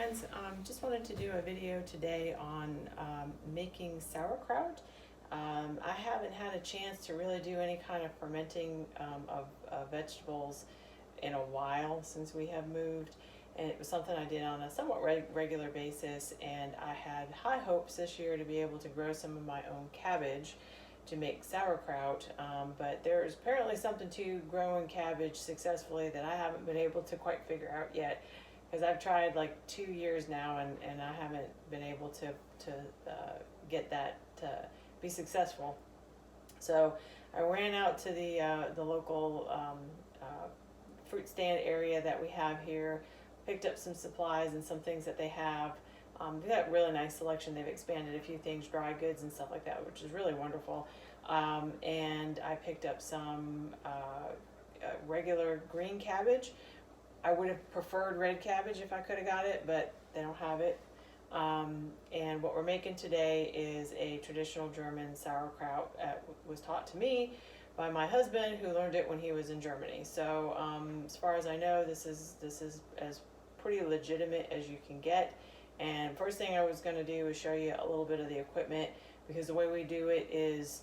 friends, just wanted to do a video today on making sauerkraut. I haven't had a chance to really do any kind of fermenting of vegetables in a while since we have moved, and it was something I did on a somewhat regular basis, and I had high hopes this year to be able to grow some of my own cabbage to make sauerkraut, but there's apparently something to growing cabbage successfully that I haven't been able to quite figure out yet, because I've tried like 2 years now, and I haven't been able to get that to be successful. So I ran out to the local fruit stand area that we have here, picked up some supplies and some things that they have. They've got a really nice selection. They've expanded a few things, dry goods and stuff like that, which is really wonderful. And I picked up some regular green cabbage. I would have preferred red cabbage if I could have got it, but they don't have it. And what we're making today is a traditional German sauerkraut. Was taught to me by my husband, who learned it when he was in Germany. So as far as I know, this is as pretty legitimate as you can get. And first thing I was going to do is show you a little bit of the equipment, because the way we do it is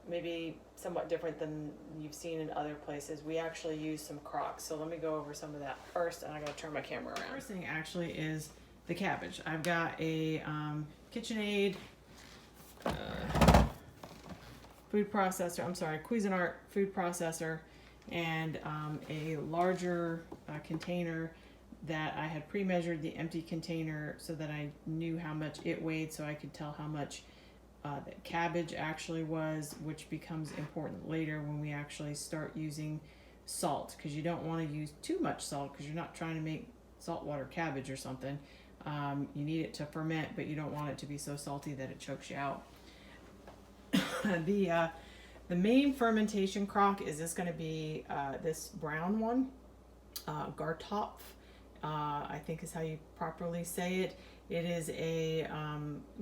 maybe somewhat different than you've seen in other places. We actually use some Crock. So let me go over some of that first, and I got to turn my camera around. First thing actually is the cabbage. I've got a KitchenAid food processor, Cuisinart food processor, and a larger container that I had pre-measured the empty container so that I knew how much it weighed, so I could tell how much the cabbage actually was, which becomes important later when we actually start using salt, because you don't want to use too much salt, because you're not trying to make saltwater cabbage or something. You need it to ferment, but you don't want it to be so salty that it chokes you out. The main fermentation crock is this going to be this brown one, Garttopf, I think is how you properly say it. It is a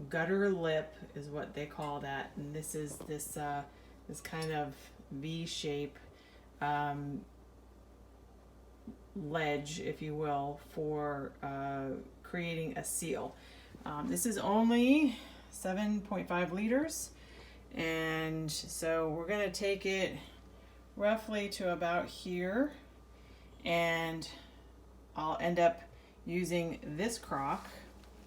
gutter lip is what they call that, and this is this kind of V shape ledge, if you will, for creating a seal. This is only 7.5 liters, and so we're going to take it roughly to about here, and I'll end up using this crock.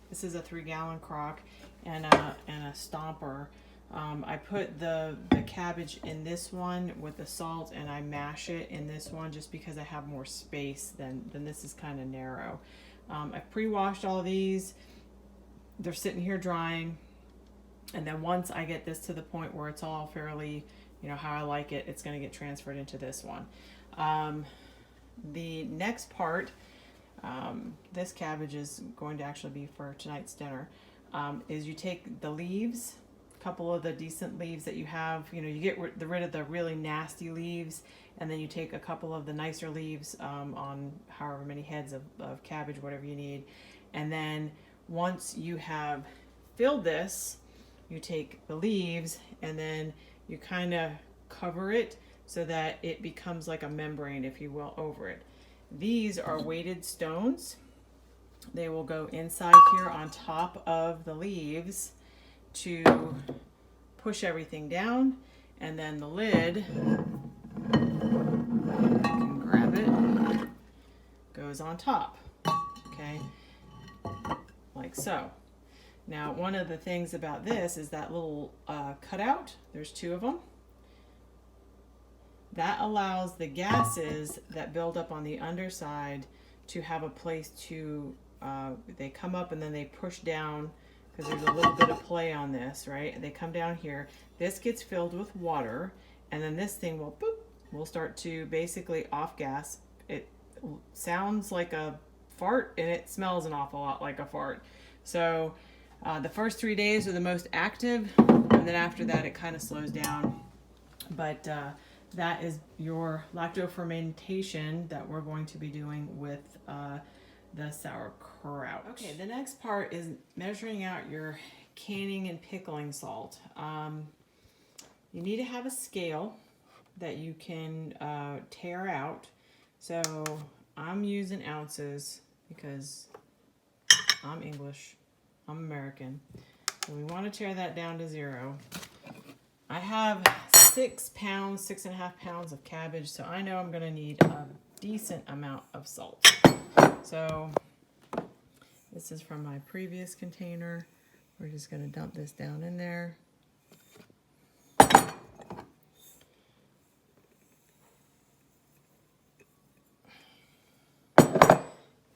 This is a 3-gallon crock and a stomper. I put the cabbage in this one with the salt, and I mash it in this one just because I have more space than this is kind of narrow. I've pre-washed all these. They're sitting here drying, and then once I get this to the point where it's all fairly, how I like it, it's going to get transferred into this one. The next part, this cabbage is going to actually be for tonight's dinner, is you take the leaves, a couple of the decent leaves that you have, you get rid of the really nasty leaves, and then you take a couple of the nicer leaves on however many heads of cabbage, whatever you need. And then once you have filled this, you take the leaves and then you kind of cover it so that it becomes like a membrane, if you will, over it. These are weighted stones. They will go inside here on top of the leaves to push everything down, and then the lid, I can grab it, goes on top, okay, like so. Now, one of the things about this is that little cutout, there's 2 of them. That allows the gases that build up on the underside to have a place to, they come up and then they push down, because there's a little bit of play on this, right? They come down here. This gets filled with water, and then this thing will start to basically off gas. It sounds like a fart, and it smells an awful lot like a fart. So the first 3 days are the most active, and then after that it kind of slows down. But that is your lactofermentation that we're going to be doing with the sauerkraut. Okay, the next part is measuring out your canning and pickling salt. You need to have a scale that you can tear out. So I'm using ounces because I'm English. I'm American. So we want to tear that down to 0. I have 6 pounds, 6.5 pounds of cabbage, so I know I'm going to need a decent amount of salt. So this is from my previous container. We're just going to dump this down in there.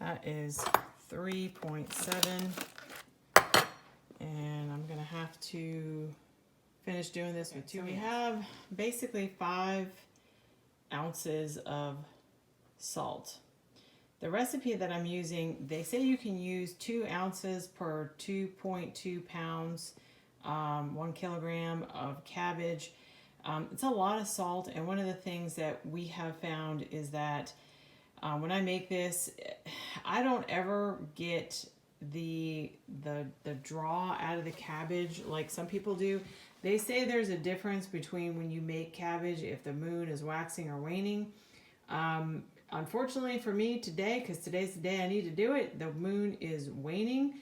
That is 3.7. And I'm going to have to finish doing this with 2. So we have basically 5 ounces of salt. The recipe that I'm using, they say you can use 2 ounces per 2.2 pounds, 1 kilogram of cabbage. It's a lot of salt, and one of the things that we have found is that when I make this, I don't ever get the draw out of the cabbage like some people do. They say there's a difference between when you make cabbage if the moon is waxing or waning. Unfortunately for me today, because today's the day I need to do it, the moon is waning.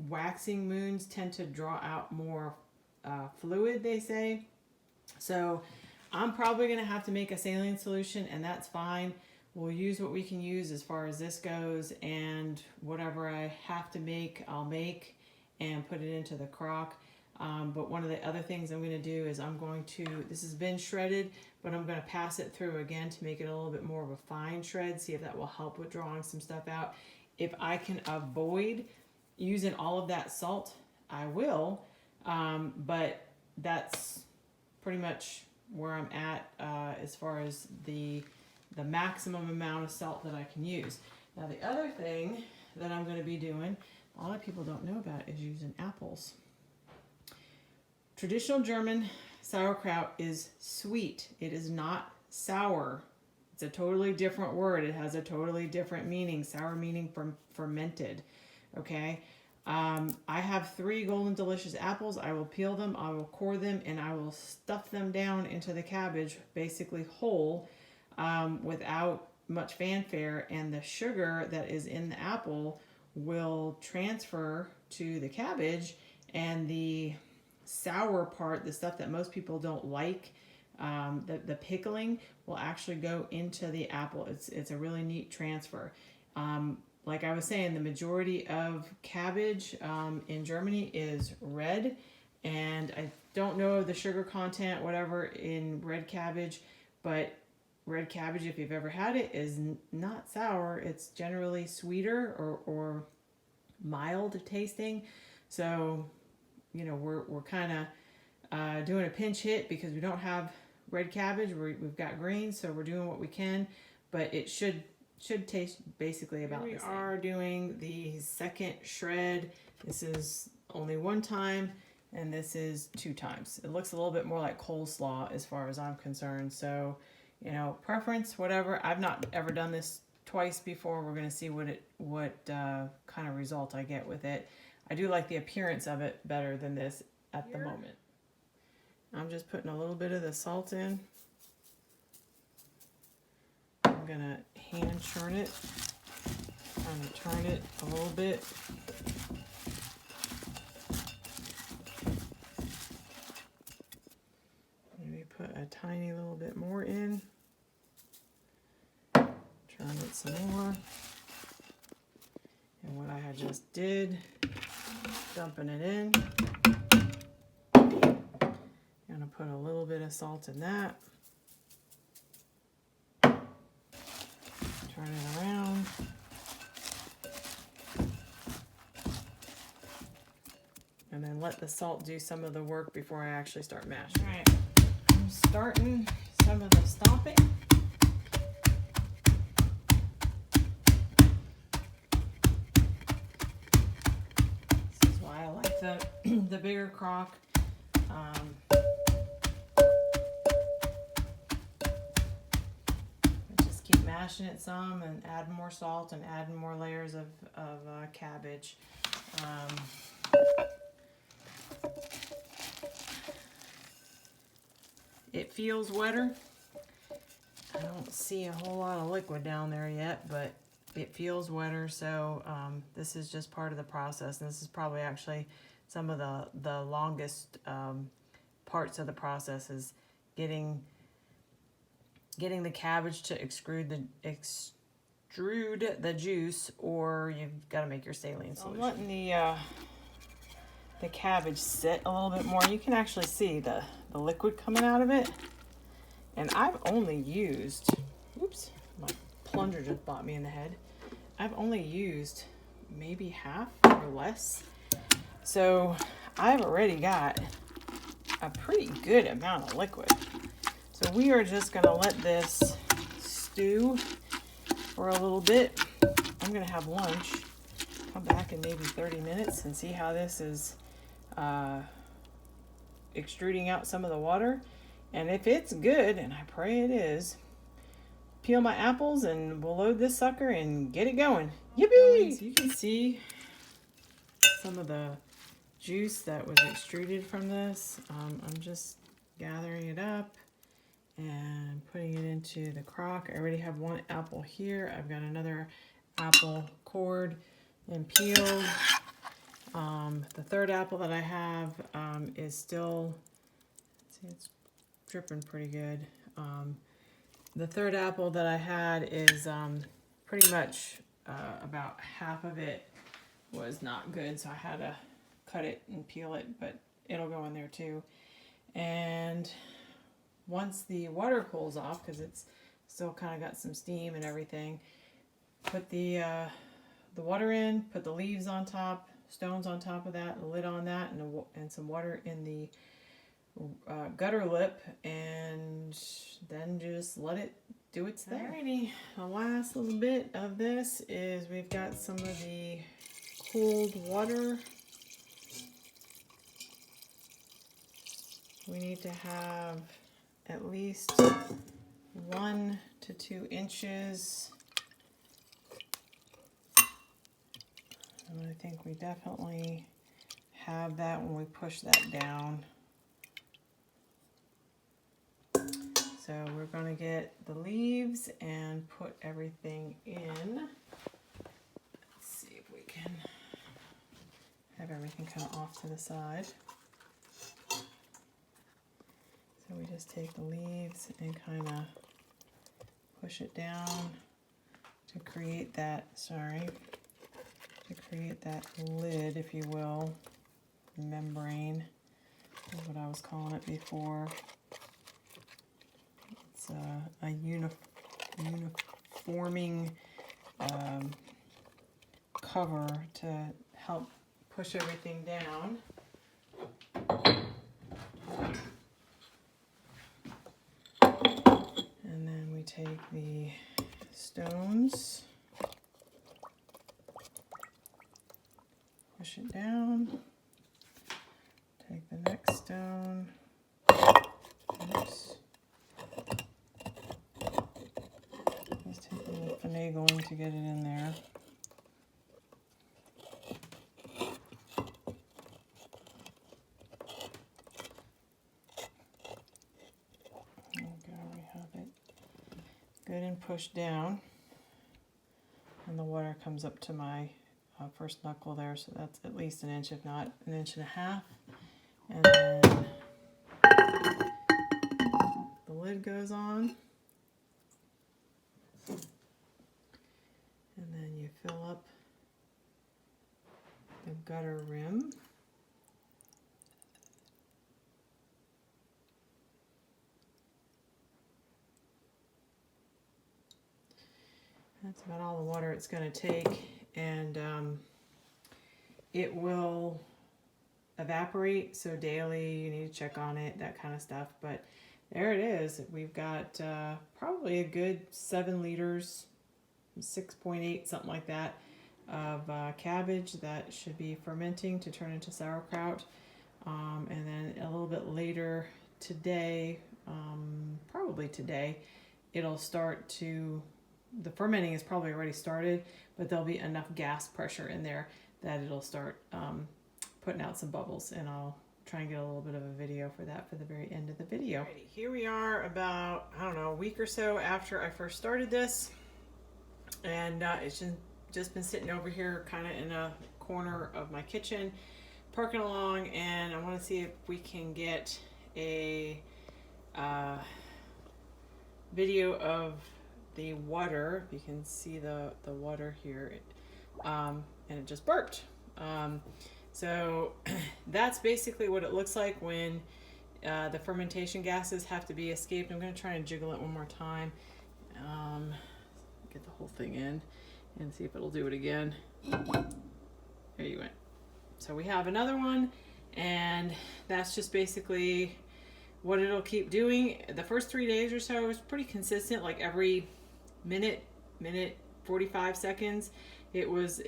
Waxing moons tend to draw out more fluid, they say. So I'm probably going to have to make a saline solution, and that's fine. We'll use what we can use as far as this goes, and whatever I have to make, I'll make and put it into the crock. But one of the other things I'm going to do is this has been shredded, but I'm going to pass it through again to make it a little bit more of a fine shred, see if that will help with drawing some stuff out. If I can avoid using all of that salt, I will, but that's pretty much where I'm at as far as the maximum amount of salt that I can use. Now the other thing that I'm going to be doing, a lot of people don't know about, is using apples. Traditional German sauerkraut is sweet. It is not sour. It's a totally different word. It has a totally different meaning. Sour meaning fermented. Okay. I have 3 golden delicious apples. I will peel them, I will core them, and I will stuff them down into the cabbage, basically whole, without much fanfare, and the sugar that is in the apple will transfer to the cabbage, and the sour part, the stuff that most people don't like, the pickling, will actually go into the apple. It's a really neat transfer. Like I was saying, the majority of cabbage in Germany is red, and I don't know the sugar content, whatever, in red cabbage, but red cabbage, if you've ever had it, is not sour. It's generally sweeter or mild tasting. So, you know, we're kind of doing a pinch hit because we don't have red cabbage. We've got green, so we're doing what we can, but it should taste basically about the same. We are doing the second shred. This is only 1 time, and this is 2 times. It looks a little bit more like coleslaw as far as I'm concerned. So, you know, preference, whatever. I've not ever done this twice before. We're going to see what kind of result I get with it. I do like the appearance of it better than this at the moment. I'm just putting a little bit of the salt in. I'm going to hand churn it. I'm going to turn it a little bit. Maybe put a tiny little bit more in. Turn it some more. And what I had just did, dumping it in. I'm going to put a little bit of salt in that. Turn it around. And then let the salt do some of the work before I actually start mashing. All right, I'm starting some of the stomping. This is why I like the bigger crock. Just keep mashing it some and add more salt and adding more layers of cabbage. It feels wetter. I don't see a whole lot of liquid down there yet, but it feels wetter, so this is just part of the process, and this is probably actually some of the longest parts of the process is getting the cabbage to extrude the juice, or you've got to make your saline solution. I'm letting the cabbage sit a little bit more. You can actually see the liquid coming out of it, and I've only used, oops, my plunger just bought me in the head. I've only used maybe half or less. So I've already got a pretty good amount of liquid. So we are just gonna let this stew for a little bit. I'm gonna have lunch, come back in maybe 30 minutes and see how this is extruding out some of the water. And if it's good, and I pray it is, peel my apples and we'll load this sucker and get it going. Yippee! So you can see some of the juice that was extruded from this. I'm just gathering it up and putting it into the crock. I already have one apple here. I've got another apple cored and peeled. The third apple that I have is still, see, it's dripping pretty good. The third apple that I had is pretty much about half of it was not good, so I had to cut it and peel it, but it'll go in there too. And once the water cools off, because it's still kind of got some steam and everything, put the water in, put the leaves on top, stones on top of that, a lid on that, and some water in the gutter lip, and then just let it do its thing. Alrighty, the last little bit of this is we've got some of the cooled water. We need to have at least 1 to 2 inches. And I think we definitely have that when we push that down. So we're going to get the leaves and put everything in. Let's see if we can have everything kind of off to the side. So we just take the leaves and kind of push it down to create that, to create that lid, if you will, membrane is what I was calling it before. It's a uniforming cover to help push everything down. And then we take the stones, push it down, take the next stone, oops. Just take a little finagling to get it in there. Good, and push down, and the water comes up to my first knuckle there, so that's at least an inch, if not an inch and a half. And then the lid goes on, and then you fill up the gutter rim. That's about all the water it's going to take, and it will evaporate, so daily you need to check on it, that kind of stuff. But there it is. We've got probably a good 7 liters, 6.8, something like that, of cabbage that should be fermenting to turn into sauerkraut. And then a little bit later today, probably today, it'll start to, the fermenting is probably already started, but there'll be enough gas pressure in there that it'll start putting out some bubbles, and I'll try and get a little bit of a video for that for the very end of the video. Alrighty, here we are about, I don't know, a week or so after I first started this. And it's just been sitting over here kind of in a corner of my kitchen, perking along, and I want to see if we can get a video of the water. You can see the water here, and it just burped. So that's basically what it looks like when the fermentation gases have to be escaped. I'm going to try and jiggle it one more time. Get the whole thing in and see if it'll do it again. There you went. So we have another one, and that's just basically what it'll keep doing. The first 3 days or so was pretty consistent, like every minute 45 seconds it was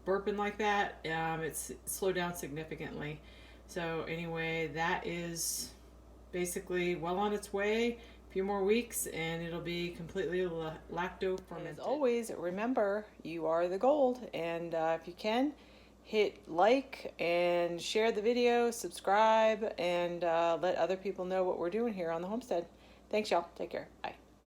burping like that. It's slowed down significantly. So anyway, that is basically well on its way. A few more weeks and it'll be completely lacto-fermented. As always, remember, you are the gold, and if you can, hit like and share the video, subscribe, and let other people know what we're doing here on the homestead. Thanks, y'all. Take care. Bye.